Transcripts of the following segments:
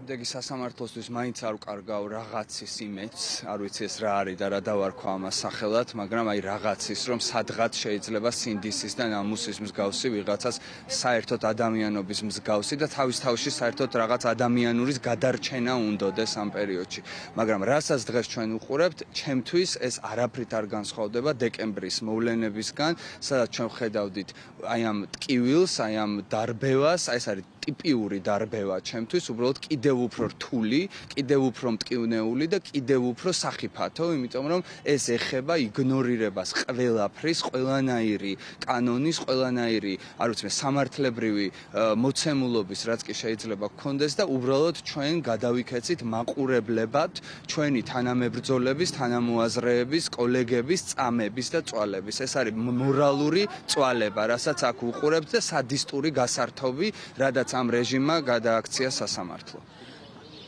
დეგი სასამართლოსთვის მაინც არ ვკარგავ რაღაცის იმედს, არ ვიცი ეს რა არის და რა დავარქვა ამას სახელად, მაგრამ აი რაღაცის, რომ სადღაც შეიძლება სინდისის და ნამუსის მსგავსი ვიღაცას საერთოდ ადამიანობის მსგავსი და თავის თავში საერთოდ რაღაც ადამიანურის გადარჩენა უნდოდეს ამ პერიოდში. მაგრამ რასაც დღეს ჩვენ ვუყურებთ, ჩემთვის ეს არაფრით არ განსხვავდება დეკემბრის მოვლენებისგან, სადაც ჩვენ ხედავდით აი ამ ტკივილს, აი ამ დარბევას, ეს არის ტიპიური დარბევა ჩემთვის, უბრალოდ კიდევ უფრო რთული, კიდევ უფრო მტკივნეული და კიდევ უფრო სახიფათო, იმიტომ რომ ეს ეხება იგნორირებას ყველაფრის, ყველანაირი კანონის, ყველანაირი, არ ვიცი, სამართლებრივი მოცემულობის, რაც კი შეიძლება გქონდეს და უბრალოდ ჩვენ გადავიქეცით მაყურებლებად ჩვენი თანამებრძოლების, თანამოაზრეების, კოლეგების, წამების და წვალების. ეს არის მორალური წვალება, რასაც აქ ვუყურებთ და სადისტური გასართობი, რადგან ამ რეჟიმმა გადააქცია სასამართლო.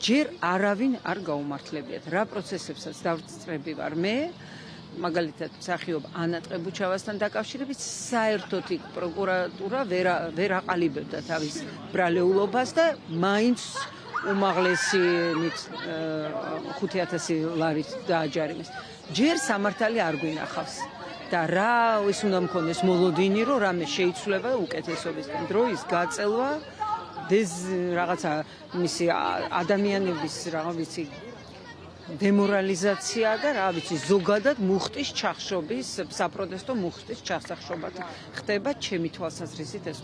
ჯერ არავინ არ გაუმართლებიათ. რა პროცესებსაც დავწრები ვარ მე, მაგალითად მსახიობ ანა ტყებუჩავასთან დაკავშირებით, საერთოდ იქ პროკურატურა ვერ აყალიბებდა თავის ბრალეულობას და მაინც უმაღლესი 5,000 ლარით დააჯარიმეს. ჯერ სამართალი არ გვინახავს. და რა ის უნდა მქონდეს მოლოდინი, რომ რამე შეიცვლება უკეთესობისგან. დროის გაწელვა რაღაცა მისი ადამიანების რაღაცი დემორალიზაცია და რა ვიცი ზოგადად მუხტის ჩახშობის, საპროტესტო მუხტის ჩახშობა ხდება ჩემი თვალსაზრისით ეს